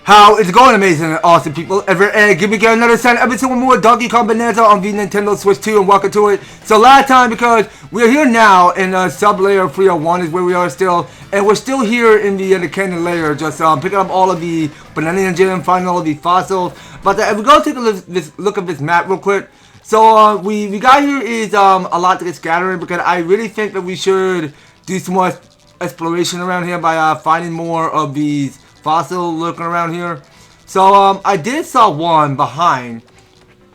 How it's going amazing and awesome, people. Give me another sign episode with more Donkey Kong Bananza on the Nintendo Switch 2 and welcome to it. So last time, because we're here now in sub-layer 301 is where we are still. And we're still here in the canyon layer, just picking up all of the Banandium Gem, finding all of the fossils. But if we go take a look at this map real quick. So we got here is a lot to get scattering, because I really think that we should do some more exploration around here by finding more of these fossil looking around here. So I did saw one behind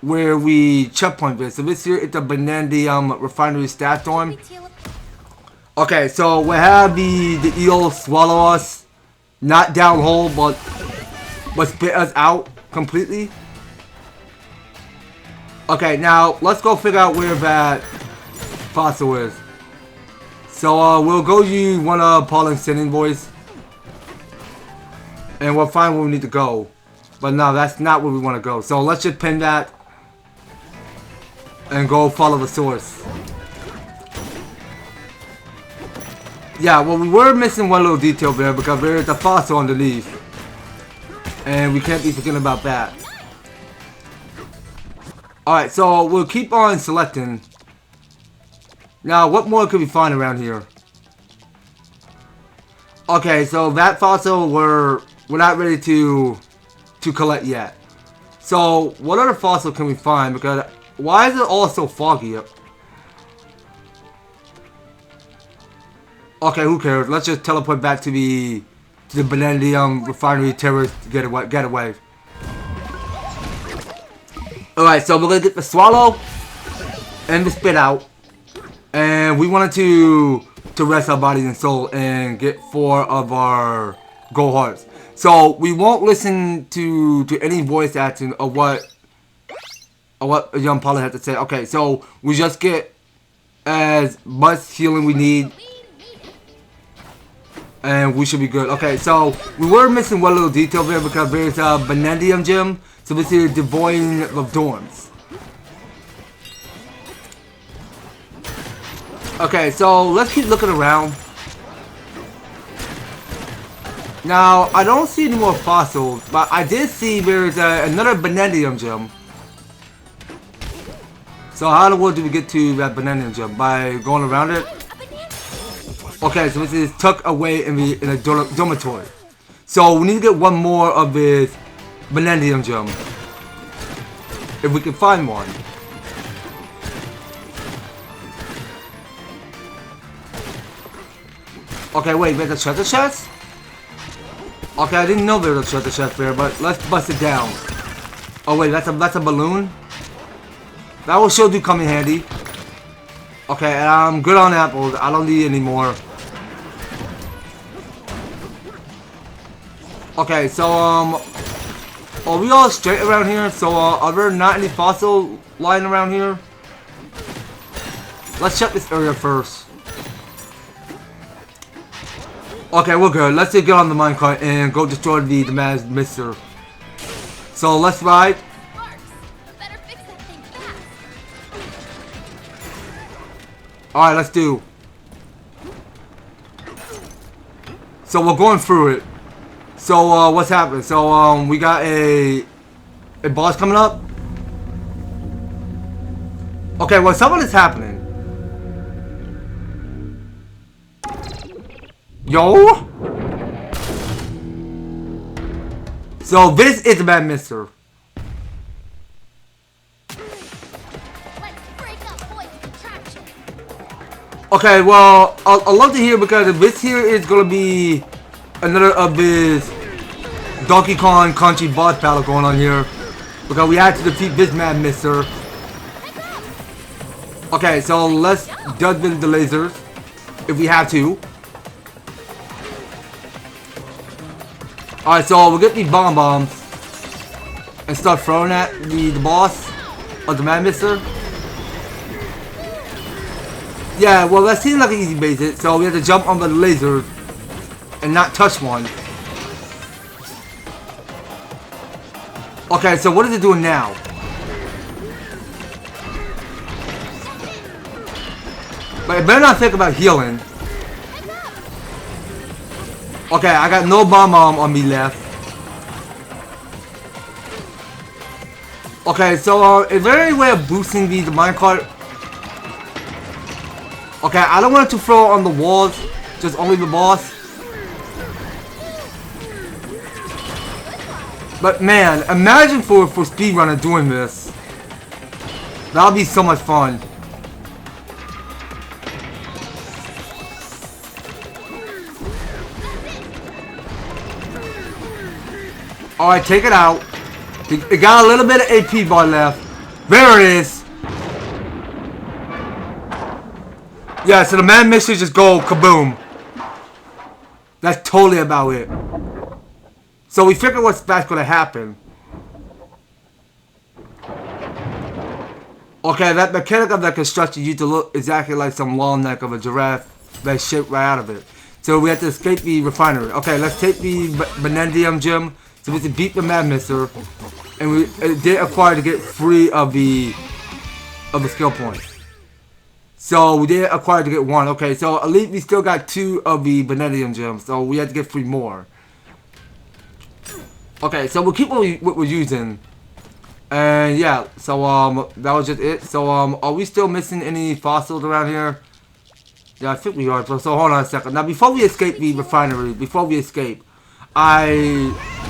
where we checkpoint this. So this here is the Banandium Refinery staff storm. Okay, so we have the eel swallow us, not down whole, but spit us out completely. Okay, now let's go figure out where that fossil is. So we'll go use one of Pauline's sending voice. And we'll find where we need to go. But no, that's not where we want to go. So let's just pin that. And go follow the source. Yeah, well, we were missing one little detail there, because there is a fossil underneath. And we can't be forgetting about that. Alright, so we'll keep on selecting. Now, what more could we find around here? Okay, so that fossil we're not ready to collect yet. So what other fossil can we find? Because why is it all so foggy up? Okay, who cares? Let's just teleport back to the Banandium Refinery terrace to get away. Alright, so we're gonna get the swallow and the spit out. And we wanted to rest our bodies and soul and get 4 of our gold hearts. So we won't listen to any voice acting of what young Paula had to say. Okay, so we just get as much healing we need, and we should be good. Okay, so we were missing one little detail there, because there's a Banandium Gem. So this is devoid of dorms. Okay, so let's keep looking around. Now, I don't see any more fossils, but I did see there's another Banandium Gem. So how in the world do we get to that Banandium Gem? By going around it? Okay, so this is tucked away in a dormitory. So we need to get one more of this Banandium Gem. If we can find one. Okay, wait, there's a treasure chest? Okay, I didn't know there was a treasure chest there, but let's bust it down. Oh wait, that's a balloon? That will sure do come in handy. Okay, I'm good on apples. I don't need any more. Okay, so are we all straight around here? So are there not any fossil lying around here? Let's check this area first. Okay, we're good. Let's just get on the minecart and go destroy the mad mister. So let's ride. Alright, let's do. So we're going through it. So what's happening? So we got a boss coming up. Okay, well, something is happening. Yo! So this is the bad mister. Okay, well, I'd love to hear, because this here is gonna be another of this Donkey Kong Country boss battle going on here, because we had to defeat this mad mister. Okay, so let's dodge the lasers if we have to. Alright, so we'll get these bombs and start throwing at the boss of the mad mister. Yeah, well, that seems like an easy basic, so we have to jump on the laser and not touch one. Okay, so what is it doing now? But I better not think about healing. Okay, I got no bomb on me left. Okay, so is there any way of boosting the minecart? Okay, I don't want it to throw on the walls, just only the boss. But man, imagine for speedrunner doing this. That'll be so much fun. Alright, take it out. It got a little bit of AP bar left. There it is. Yeah, so the man mixer just go kaboom. That's totally about it. So we figured that's gonna happen. Okay, that mechanic of that construction used to look exactly like some long neck of a giraffe that's shaped right out of it. So we have to escape the refinery. Okay, let's take the Banandium Gem. So we have to beat the Mad Mister. And we did acquire to get free of the skill point. So we did acquire to get 1. Okay, so at least we still got 2 of the Banandium Gems. So we had to get 3 more. Okay, so we'll keep what we're using. And yeah, so that was just it. So are we still missing any fossils around here? Yeah, I think we are. So hold on a second. Now before we escape the refinery,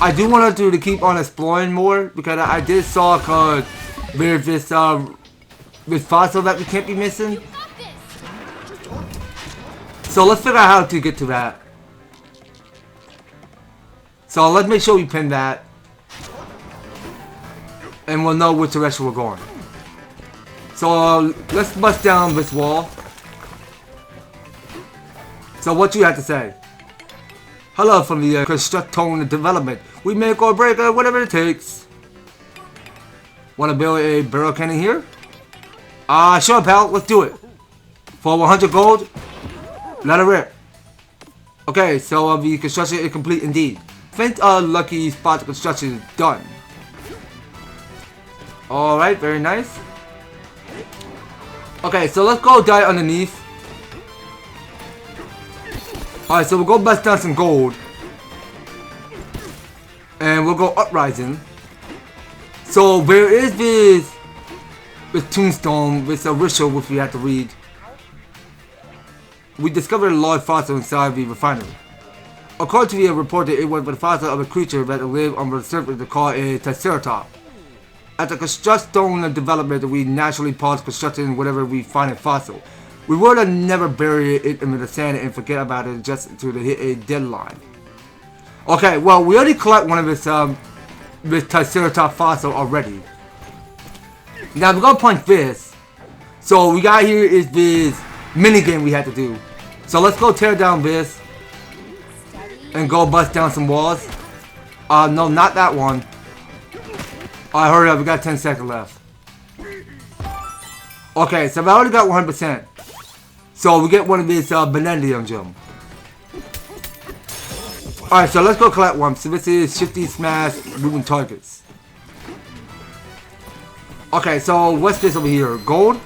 I do want to keep on exploring more because I did saw cause there's this fossil that we can't be missing. So let's figure out how to get to that. So let's make sure we pin that. And we'll know which direction we're going. So let's bust down this wall. So what you have to say? Hello from the construction development. We make or break whatever it takes. Want to build a barrel cannon here? Sure pal, let's do it. For 100 gold, let it rip. Okay, so the construction is complete indeed. Faint lucky spot construction is done. Alright, very nice. Okay, so let's go die underneath. Alright, so we'll go bust down some gold. And we'll go uprising. So there is this tombstone, this ritual which we have to read. We discovered a large fossil inside the refinery. According to the report, it was the fossil of a creature that lived on the surface called a Triceratops. At the construction development, we naturally pause constructing whatever we find a fossil. We would have never buried it in the sand and forget about it just to hit a deadline. Okay, well, we already collect one of this Triceratops fossil already. Now we're gonna punch this. So we got here is this mini game we had to do. So let's go tear down this and go bust down some walls. No, not that one. Alright, hurry up, we got 10 seconds left. Okay, so I already got 100%. So we get one of these Banandium Gem. Alright, so let's go collect one. So this is Shifty Smash Moving Targets. Okay, so what's this over here? Gold?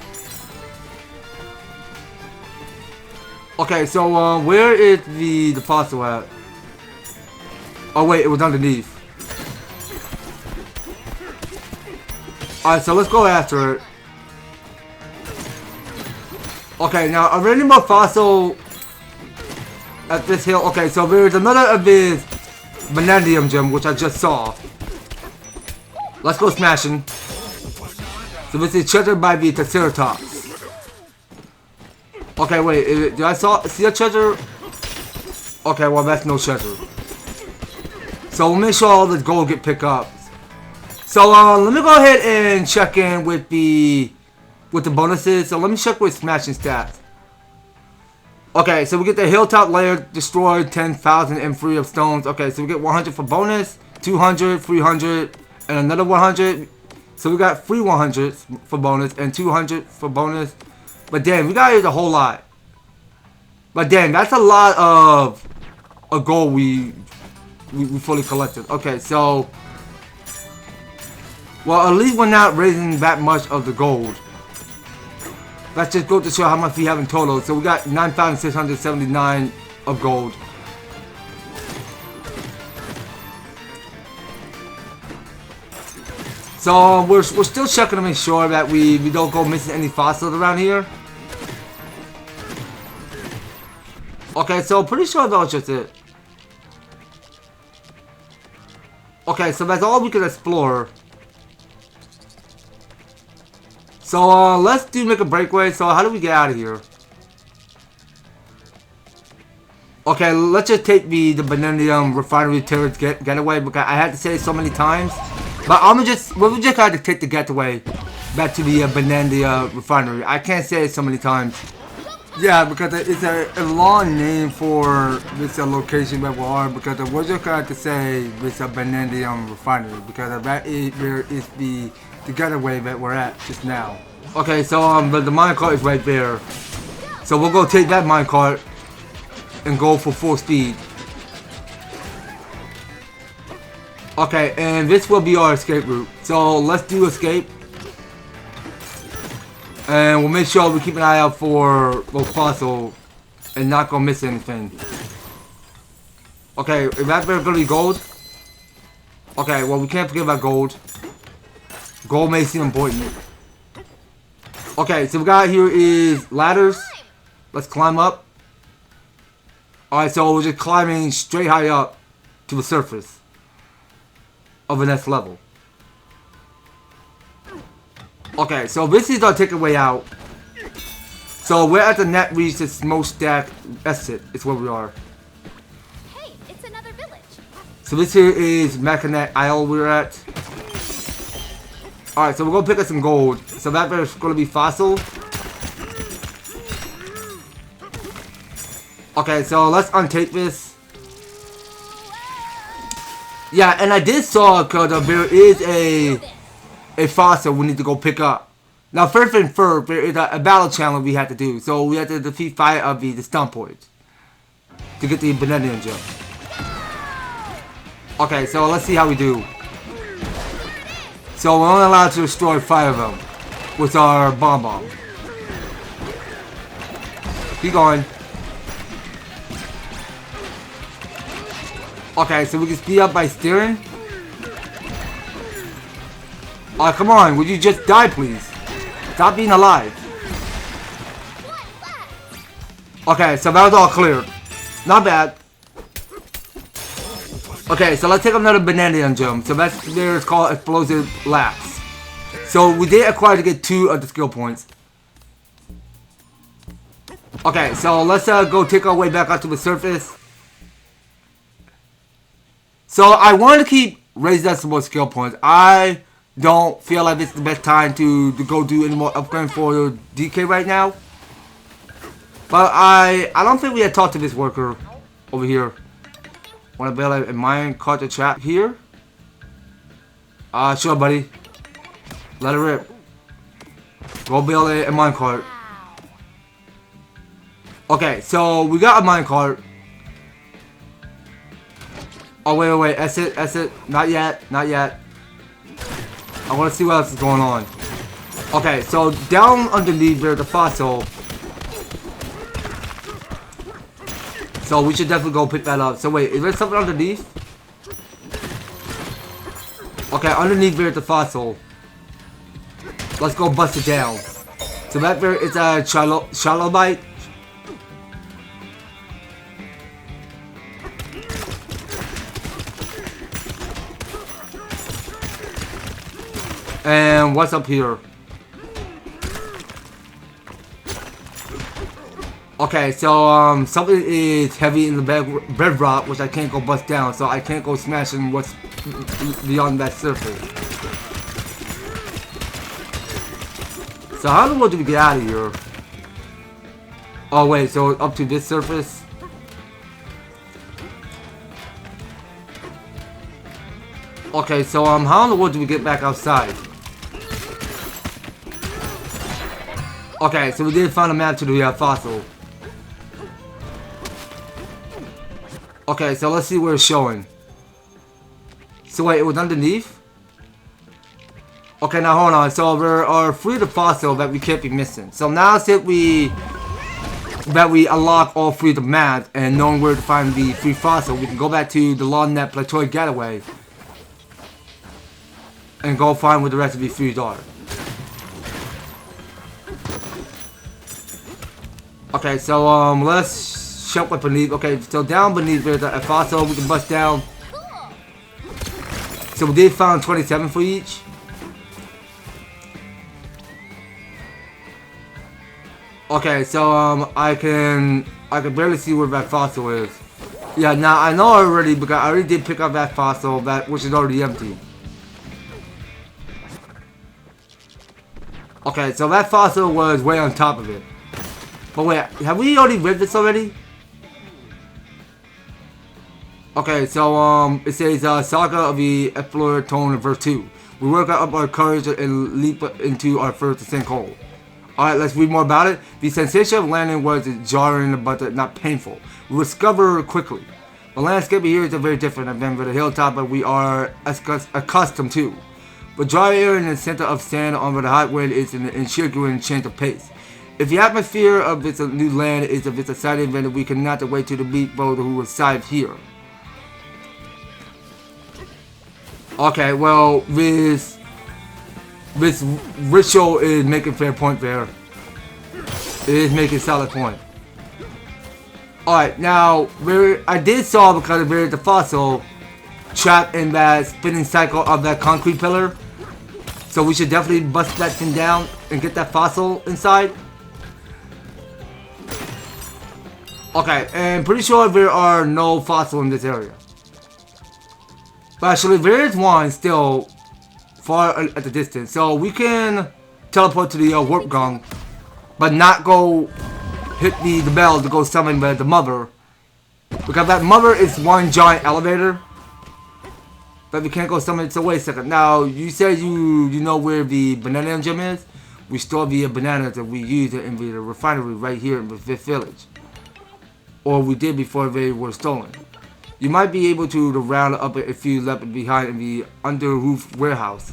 Okay, so where is the fossil at? Oh wait, it was underneath. Alright, so let's go after it. Okay, now are there any more fossil at this hill? Okay, so there's another of this Banandium Gem, which I just saw. Let's go smashing. So this is treasure by the Triceratops. Okay, wait, did I see a treasure? Okay, well that's no treasure. So we'll make sure all this gold get picked up. So let me go ahead and check in with the bonuses. So let me check with smashing stats. Okay, so we get the hilltop layer destroyed 10,000 and free of stones. Okay, so we get 100 for bonus, 200, 300, and another 100. So we got free 100 for bonus and 200 for bonus. But damn, we got use a whole lot. But damn, that's a lot of gold we fully collected. Okay, so well, at least we're not raising that much of the gold. Let's just go to show how much we have in total. So we got 9,679 of gold. So we're still checking to make sure that we don't go missing any fossils around here. Okay, so pretty sure that was just it. Okay, so that's all we can explore. So let's make a breakaway. So how do we get out of here? Okay, let's just take the Banandium Refinery terrorist getaway because I had to say it so many times. But we'll just have to take the getaway back to the Banandium Refinery. I can't say it so many times. Yeah, because it's a long name for this location that we are. Because we're just going to say this Banandium Refinery because that is where is the getaway that we're at just now. Okay, so the minecart is right there. So we'll go take that minecart and go for full speed. Okay, and this will be our escape route. So let's do escape. And we'll make sure we keep an eye out for those fossils and not go miss anything. Okay, is that gonna be gold? Okay, well we can't forget about gold. Gold may seem important. Okay, so we got here is ladders. Let's climb up. Alright, so we're just climbing straight high up to the surface of the next level. Okay, so this is our takeaway out. So we're at the net reach the smokestack exit. It's where we are. Hey, it's another village. So this here is Mackinac Isle we're at. Alright, so we're gonna pick up some gold. So that there's gonna be fossil. Okay, so let's untake this. Yeah, and I did saw because there is a fossil we need to go pick up. Now, first and first, there is a battle challenge we have to do. So we have to defeat 5 of the stump points to get the Banandium Gem. Okay, so let's see how we do. So we're only allowed to destroy 5 of them with our bomb. Keep going. Okay, so we can speed up by steering. Oh, come on. Would you just die, please? Stop being alive. Okay, so that was all clear. Not bad. Okay, so let's take another Banandium Gem. So that's there is called Explosive Laps. So we did acquire to get 2 of the skill points. Okay, so let's go take our way back out to the surface. So I want to keep raising up some more skill points. I don't feel like it's the best time to go do any more upgrades for DK right now. But I don't think we had talked to this worker over here. Want to build a mine cart the trap here? Sure, buddy. Let it rip. Go build a mine cart. Okay, so we got a mine cart. Oh, wait. Exit. Not yet. I want to see what else is going on. Okay, so down underneath there's the fossil. So we should definitely go pick that up. So wait, is there something underneath? Okay, underneath there's the fossil. Let's go bust it down. So that there is a shallow bite. And what's up here? Okay, so something is heavy in the bedrock, which I can't go bust down, so I can't go smashing what's beyond that surface. So how in the world do we get out of here? Oh wait, so up to this surface? Okay, so how in the world do we get back outside? Okay, so we did find a map to the fossil. Okay, so let's see where it's showing. So wait, it was underneath? Okay, now hold on. So there are 3 of the fossil that we can't be missing. So now since we unlock all 3 of the maps and knowing where to find the 3 fossil, we can go back to the Long Net Plateau Getaway. and go find where the rest of these foods are. Okay, so let's jump up beneath. Okay, so down beneath there's a fossil we can bust down. So we did find 27 for each. Okay, so I can barely see where that fossil is. Yeah, now I know already because I already did pick up that fossil which is already empty. Okay, so that fossil was way on top of it. But wait, have we already read this already? Okay, so it says Saga of the Explorer Tone in verse 2. We work up our courage and leap into our first sinkhole. Alright, let's read more about it. The sensation of landing was jarring but not painful. We discover quickly. The landscape here is very different than the hilltop that we are accustomed to. The dry air in the center of sand under the hot wind is an intriguing change of pace. If the atmosphere of this new land is of its exciting event, we cannot wait to meet those who reside here. Okay, well, this ritual is making fair point there. It is making solid point. Alright, now, I did saw because there is a fossil trapped in that spinning cycle of that concrete pillar. So we should definitely bust that thing down and get that fossil inside. Okay, and pretty sure there are no fossils in this area. But actually, there is one still far at the distance. So we can teleport to the warp gong, but not go hit the bell to go summon the mother. Because that mother is one giant elevator. But we can't go summon it. So wait a second. Now, you said you know where the Banandium Gem is? We store the bananas that we use in the refinery right here in the 5th village. Or we did before they were stolen. You might be able to round up a few left behind in the under roof warehouse.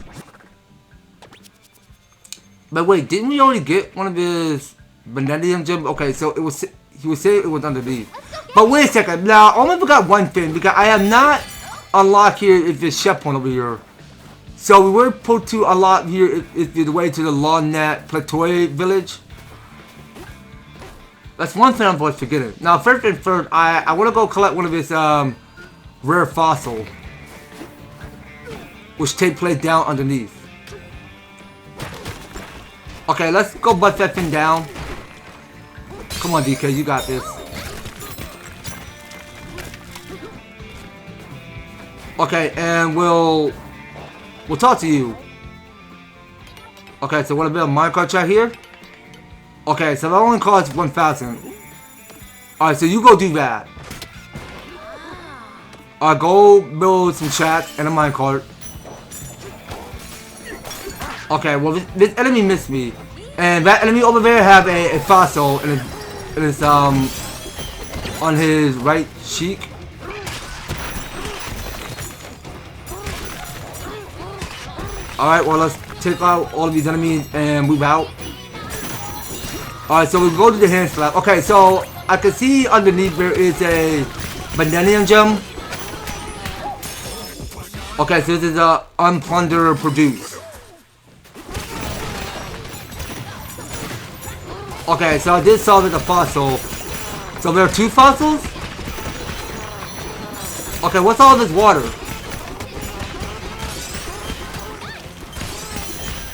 But wait, didn't we already get one of his Banandium Gem? Okay, so it was, he was saying it was underneath. But wait a second, now I only forgot one thing because I have not unlocked here if this checkpoint over here. So we were put to unlock here if the way to the Lawnat Plateau village. That's one thing I'm always forgetting. Now, first and first, I want to go collect one of his rare fossil, which take place down underneath. Okay, let's go bust that thing down. Come on, DK, you got this. Okay, and we'll talk to you. Okay, so what about a minecart chat here? Okay, so that only costs 1,000. Alright, so you go do that. Go build some chats and a minecart. Okay, well this enemy missed me. And that enemy over there have a fossil in his on his right cheek. Alright, well let's take out all of these enemies and move out. Alright, so we go to the hand slab. Okay, so I can see underneath there is a Banandium Gem. Okay, so this is a unplundered produce. Okay, so I did solve it a fossil. So there are 2 fossils? Okay, what's all this water?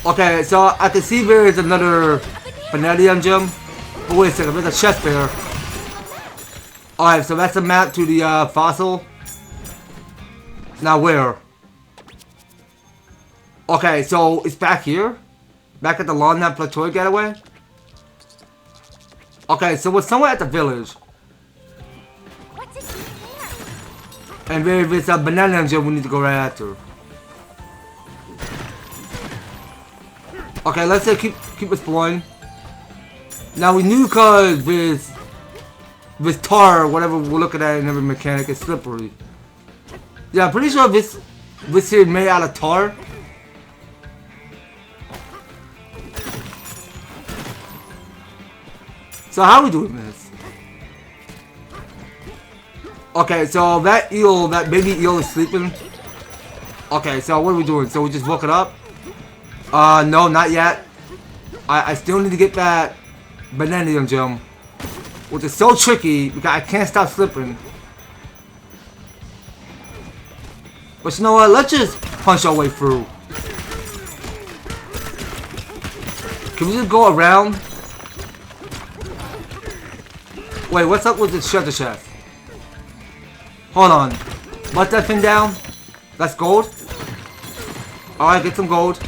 Okay, so I can see there is another Banandium Gem. But wait a second, there's a chest there. Alright, so that's a map to the fossil. Now where? Okay, so it's back here? Back at the Lawnat Plateau getaway? Okay, so we're somewhere at the village. What's it there? And there is a Banandium Gem we need to go right after. Okay, let's say keep exploring. Now we knew cause with tar, whatever we're looking at in every mechanic, is slippery. Yeah, I'm pretty sure this here is made out of tar. So how are we doing this? Okay, so that eel, that baby eel is sleeping. Okay, so what are we doing? So we just woke it up? No, not yet. I still need to get that Banandium Gem, which is so tricky because I can't stop slipping. But you know what? Let's just punch our way through. Can we just go around? Wait, what's up with this treasure chest? Hold on. Bust that thing down. That's gold. Alright, get some gold.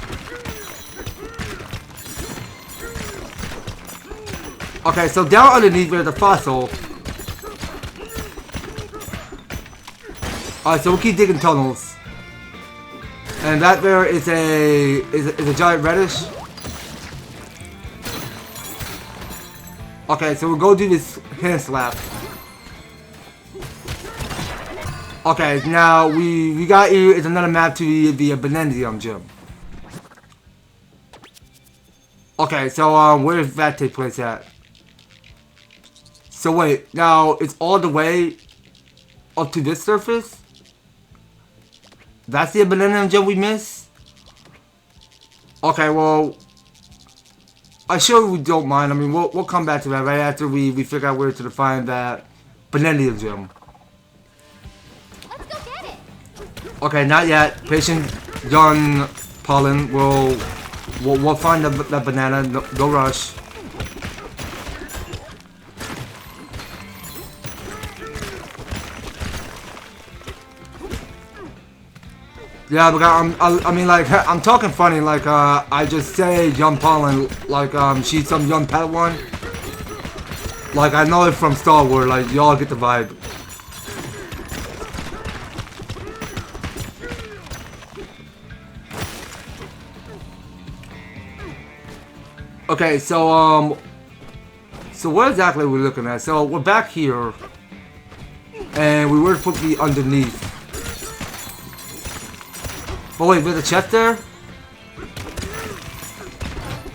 Okay, so down underneath there's a fossil. Alright, so we'll keep digging tunnels. And that there is a giant reddish. Okay, so we'll go do this hand slap. Okay, now we got you. It's another map to the Banandium Gem. Okay, so where does that take place at? So wait, now it's all the way up to this surface? That's the Banandium Gem we missed? Okay, well, I sure we don't mind. I mean, we'll come back to that right after we figure out where to find that Banandium Gem. Okay, not yet. Patient young Pollen. We'll find that banana. No rush. Yeah, because I mean, like, I'm talking funny. Like, I just say young Pollen. Like, she's some young Padawan. Like, I know it from Star Wars. Like, y'all get the vibe. Okay, so what exactly are we looking at? So we're back here, and we were supposed to be underneath. Oh wait, there's a chest there?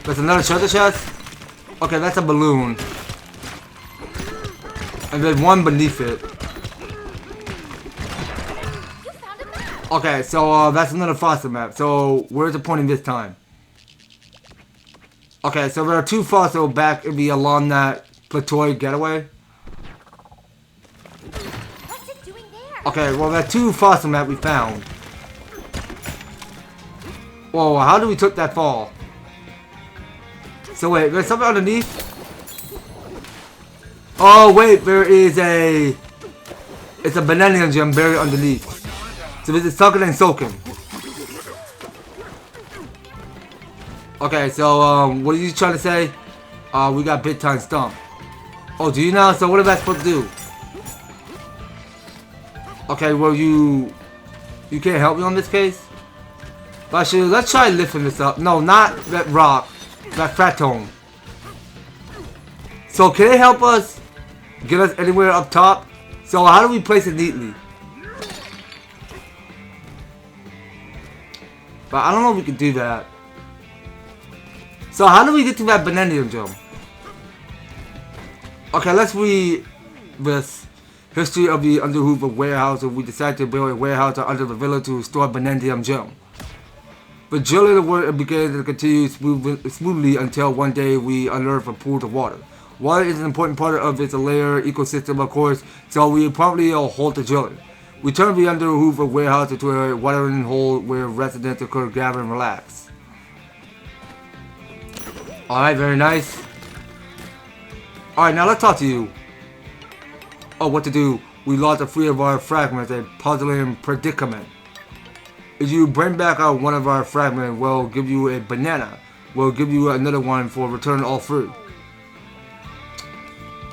There's another treasure chest? Okay, that's a balloon. And there's one beneath it. Okay, so that's another fossil map. So where's the pointing this time? Okay, so there are two fossils back along that plateau getaway. What's it doing there? Okay, well, there are two fossil map we found. Whoa, how do we took that fall? So wait, there's something underneath? Oh wait, there is it's a Banandium Gem buried underneath. So this is sucking and soaking. Okay, so what are you trying to say? We got big time stump. Oh, do you now? So what am I supposed to do? Okay, well you can't help me on this case? But actually, let's try lifting this up. No, not that rock. That Fratone. So can it help us get us anywhere up top? So how do we place it neatly? But I don't know if we can do that. So how do we get to that Banandium Gem? Okay, let's read this history of the Underhoover warehouse. We decided to build a warehouse under the villa to store Banandium Gem. The drilling of work began to continue smoothly until one day we unearthed a pool of water. Water is an important part of its layer ecosystem, of course, so we promptly halt the drilling. We turned the Underhoover warehouse into a watering hole where residents could gather and relax. Alright, very nice. Alright, now let's talk to you. Oh, what to do? We lost 3 of our fragments, a puzzling predicament. If you bring back one of our fragments, we'll give you a banana. We'll give you another one for returning all 3.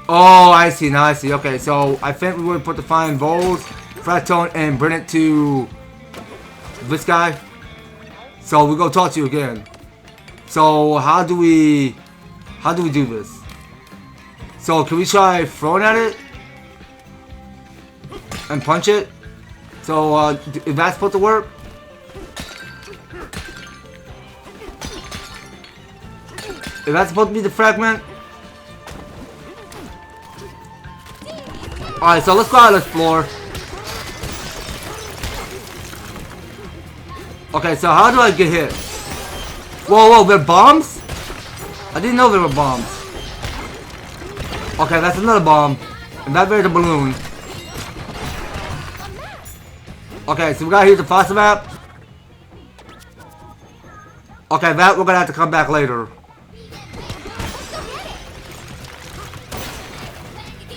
Oh, I see, now I see. Okay, so I think we would put the fine bowls, Fratone, and bring it to this guy. So we'll go talk to you again. So how do we do this? So can we try throwing at it and punch it? So is that supposed to work? Is that supposed to be the fragment? Alright, so let's go out and explore. Okay, so how do I get hit? Whoa, they're bombs? I didn't know there were bombs. Okay, that's another bomb. And that there's a balloon. Okay, so we gotta use the fossil map. Okay, that we're gonna have to come back later.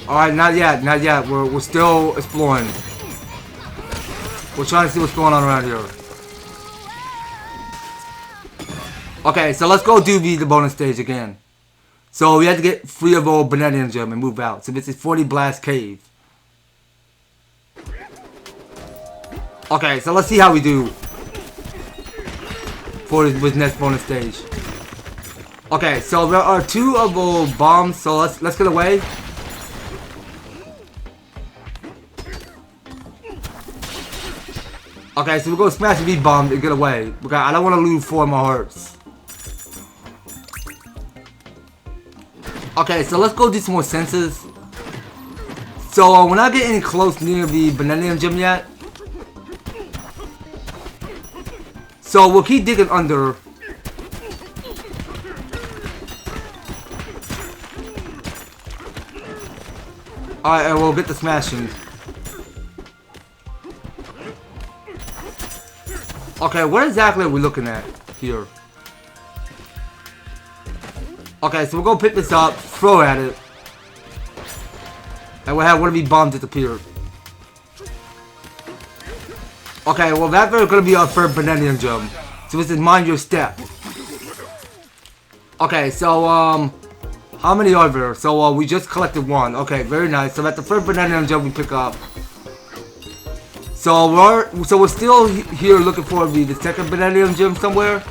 Alright, not yet. We're still exploring. We're trying to see what's going on around here. Okay, so let's go do the bonus stage again. So we have to get 3 of our Banandium Gem and move out. So this is 40 Blast Cave. Okay, so let's see how we do for this next bonus stage. Okay, so there are 2 of our bombs, so let's get away. Okay, so we're gonna smash the bomb and get away because I don't want to lose 4 of my hearts. Okay, so let's go do some more senses. So we're not getting close near the Banandium Gem yet. So we'll keep digging under. Alright, and we'll get the smashing. Okay, what exactly are we looking at here? Okay, so we're gonna pick this up, throw at it, and we'll have one of these bombs disappear. Okay, well that's gonna be our third Banandium Gem. So this is mind your step. Okay, so how many are there? So we just collected 1. Okay, very nice. So that's the third Banandium Gem we pick up. So we're still here looking for the second Banandium Gem somewhere.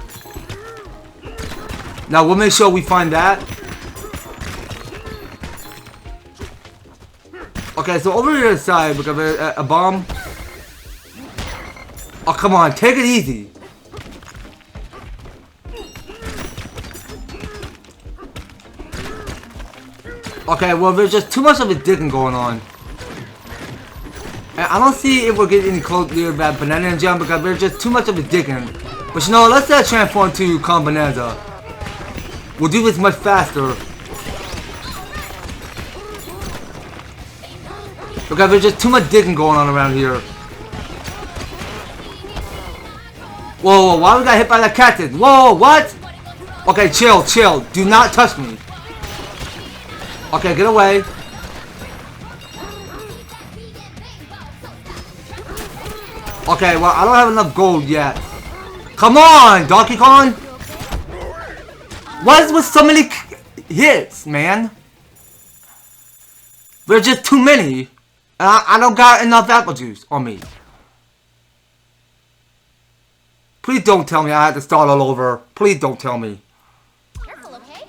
Now we'll make sure we find that. Okay, so over here side we got a bomb. Oh come on, take it easy. Okay, well there's just too much of a digging going on. And I don't see if we're getting any close near that Banandium Gem because there's just too much of a digging. But you know, let's transform to Kong Bananza. We'll do this much faster. Because there's just too much digging going on around here. Whoa, why we got hit by that cactus? Whoa, what? Okay, chill. Do not touch me. Okay, get away. Okay, well, I don't have enough gold yet. Come on, Donkey Kong! What is with so many hits, man? There's just too many. And I don't got enough apple juice on me. Please don't tell me I had to start all over. Please don't tell me. Careful, okay?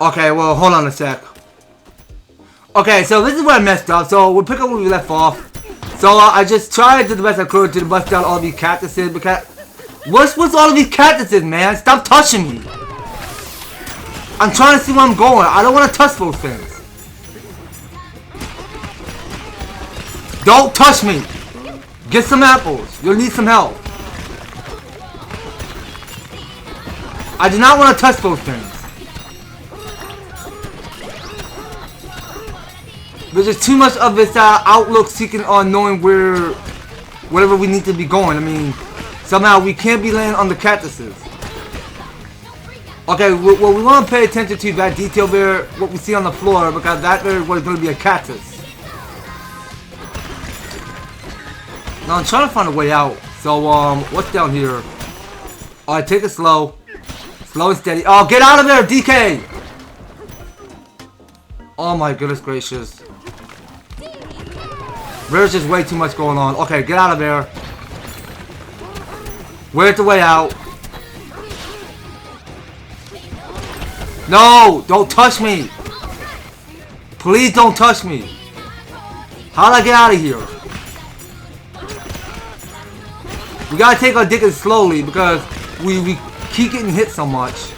Okay, well, hold on a sec. Okay, so this is where I messed up. So we'll pick up where we left off. So I just tried to do the best I could to bust down all these cactuses because what's all of these cactuses, man? Stop touching me. I'm trying to see where I'm going. I don't want to touch those things. Don't touch me. Get some apples. You'll need some help. I do not want to touch those things. There's just too much of this outlook seeking on knowing wherever we need to be going. I mean, somehow we can't be laying on the cactuses. Okay, well we want to pay attention to that detail there, what we see on the floor, because that there was going to be a cactus. Now I'm trying to find a way out. So what's down here? Alright, take it slow. Slow and steady. Oh, get out of there, DK! Oh my goodness gracious. There's just way too much going on. Okay, get out of there. Where's the way out? No! Don't touch me! Please don't touch me! How do I get out of here? We gotta take our digging slowly because we keep getting hit so much.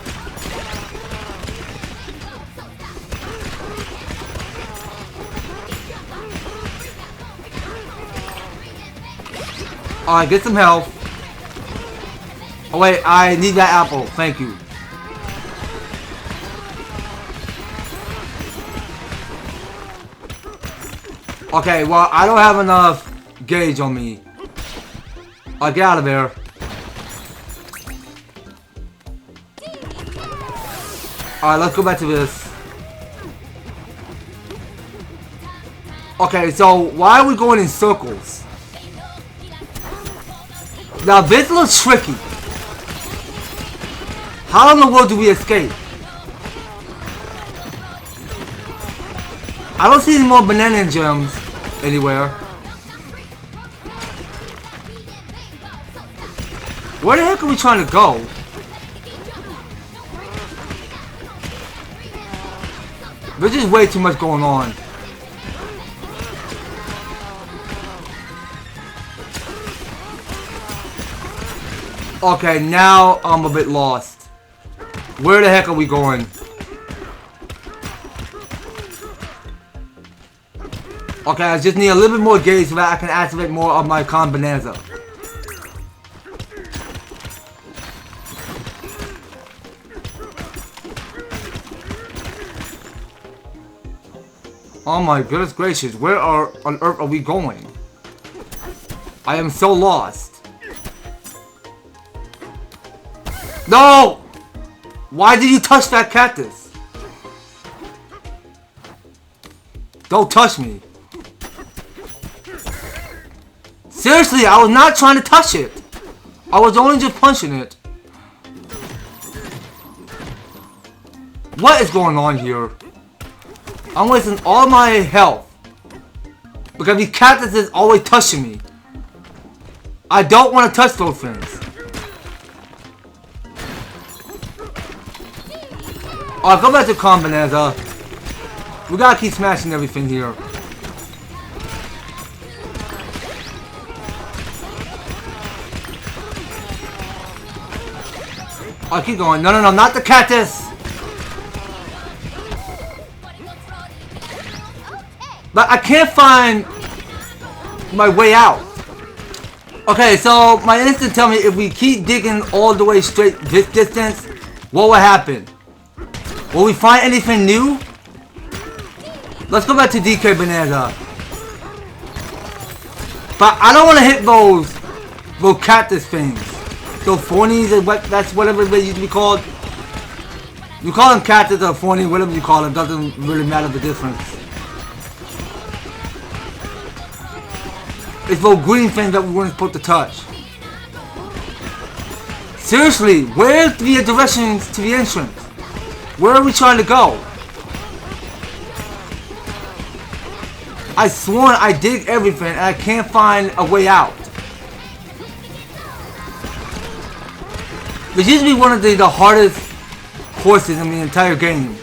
Alright, get some health. Oh wait, I need that apple. Thank you. Okay, well, I don't have enough gauge on me. I'll get out of there. Alright, let's go back to this. Okay, so why are we going in circles? Now, this looks tricky. How in the world do we escape? I don't see any more Banandium Gems anywhere. Where the heck are we trying to go? There's just way too much going on. Okay, now I'm a bit lost. Where the heck are we going? Okay, I just need a little bit more gauge so that I can activate more of my Kong Bananza. Oh my goodness gracious, where on earth are we going? I am so lost. No! Why did you touch that cactus? Don't touch me. Seriously, I was not trying to touch it. I was only just punching it. What is going on here? I'm wasting all my health because these cactuses always touching me. I don't want to touch those things. Alright, go back to Kong Bananza. We gotta keep smashing everything here. Alright, keep going. No, no, no, not the cactus! But I can't find my way out. Okay, so my instinct tell me if we keep digging all the way straight this distance, what will happen? Will we find anything new? Let's go back to DK Bananza. But I don't want to hit those cactus things. Those phonies and what, that's whatever they used to be called. You call them cactus or phony, whatever you call them, doesn't really matter the difference. It's those green things that we weren't supposed to touch. Seriously, where's the directions to the entrance? Where are we trying to go? I sworn I did everything and I can't find a way out. This used to be one of the hardest courses in the entire game.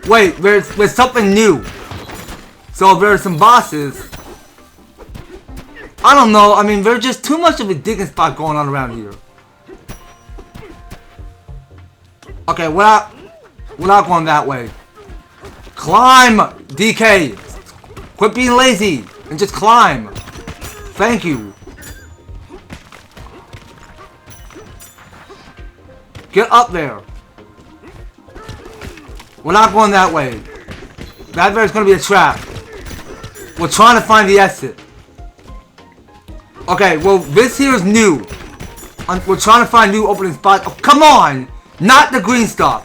Wait, there's something new. So there's some bosses. I don't know, I mean there's just too much of a digging spot going on around here. Okay, we're not going that way. Climb, DK. Quit being lazy and just climb. Thank you. Get up there. We're not going that way. That there's gonna be a trap. We're trying to find the exit. Okay, well this here is new. We're trying to find new opening spots. Oh, come on! Not the green stuff.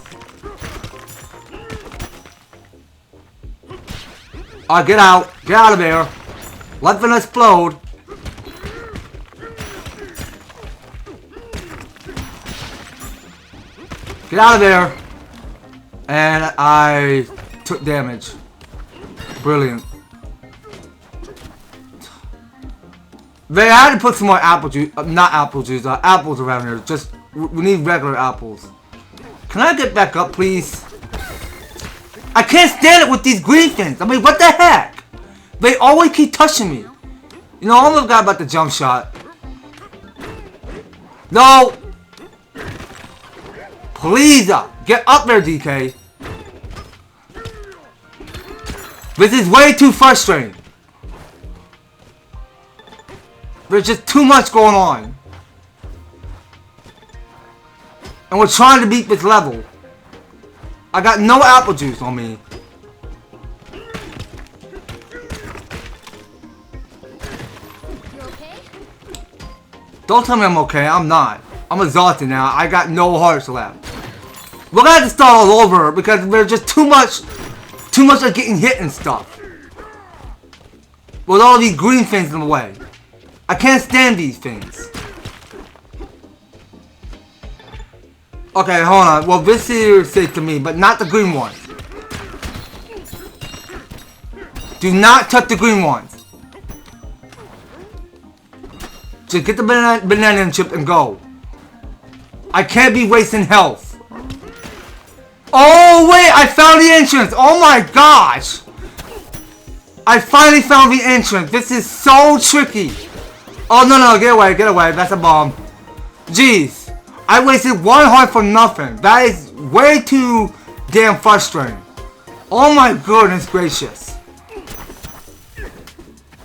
Alright, get out. Get out of there. Let them explode. Get out of there. And I took damage. Brilliant. They had to put some more apple juice, not apple juice, apples around here. Just, we need regular apples. Can I get back up, please? I can't stand it with these green things. I mean, what the heck? They always keep touching me. You know, I almost forgot about the jump shot. No! Please, get up there, DK. This is way too frustrating. There's just too much going on. And we're trying to beat this level. I got no apple juice on me. You okay? Don't tell me I'm okay. I'm not. I'm exhausted now. I got no hearts left. We're gonna have to start all over because there's just too much of getting hit and stuff. With all these green things in the way. I can't stand these things. Okay, hold on. Well, this here is safe to me, but not the green ones. Do not touch the green ones. Just get the banana chip and go. I can't be wasting health. Oh, wait! I found the entrance! Oh my gosh! I finally found the entrance. This is so tricky. Oh, no, get away, get away. That's a bomb. Jeez. I wasted one heart for nothing. That is way too damn frustrating. Oh my goodness gracious.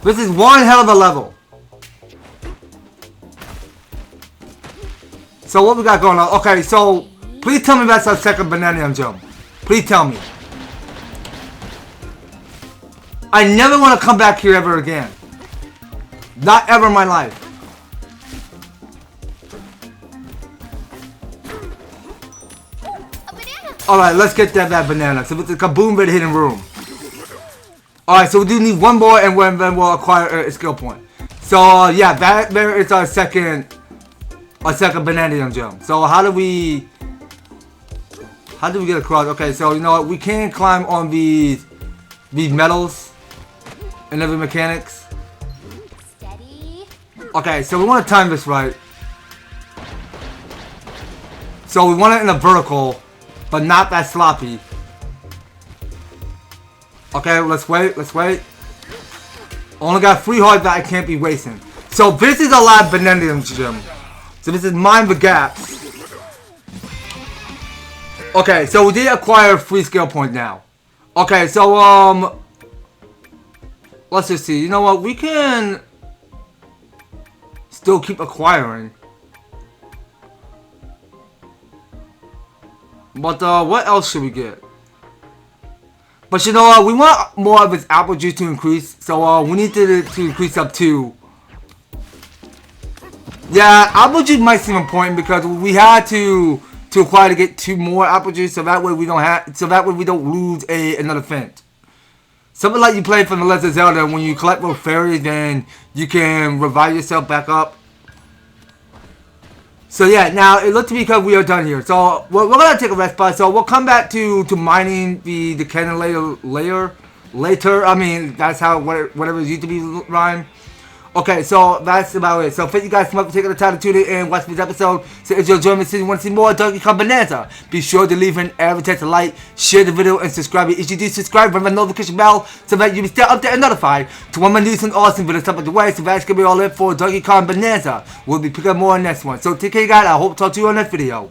This is one hell of a level. So what we got going on? Okay, so please tell me that's our second Banandium Gem. Please tell me. I never want to come back here ever again. Not ever in my life. A banana! Alright, let's get that banana. So it's a kaboom red hidden room. Alright, so we do need one more and then we'll acquire a skill point. So yeah, that there is our second Banandium Gem. So how do we get across? Okay, so you know what, we can climb on these metals and every mechanics. Steady. Okay, so we want to time this right. So we want it in a vertical, but not that sloppy. Okay, let's wait. Only got 3 hearts that I can't be wasting. So this is a lot of Banandium Gem. So this is Mind the Gaps. Okay, so we did acquire 3 skill points now. Okay, so let's just see. You know what? We can still keep acquiring. But what else should we get? But you know what? We want more of his apple juice to increase. So we need to increase up to. Yeah, apple juice might seem important because we had to acquire to get 2 more apple juice, so that way we don't lose another fence. Something like you play from the Legend of Zelda, when you collect those fairies, then you can revive yourself back up. So yeah, now it looks to me because we are done here. So we're gonna take a rest spot. So we'll come back to mining the cannon later. I mean, that's how whatever used to be rhyme. Okay, so that's about it. So thank you guys so much for taking the time to tune in and watch this episode. So if you're enjoying this and you want to see more Donkey Kong Bananza, be sure to leave an advertise, a like, share the video, and subscribe. If you do subscribe, ring the notification bell so that you'll be still updated and notified to when my news and awesome videos up the way. So that's gonna be all it for Donkey Kong Bananza. We'll be picking up more on next one. So take care, guys. I hope to talk to you on next video.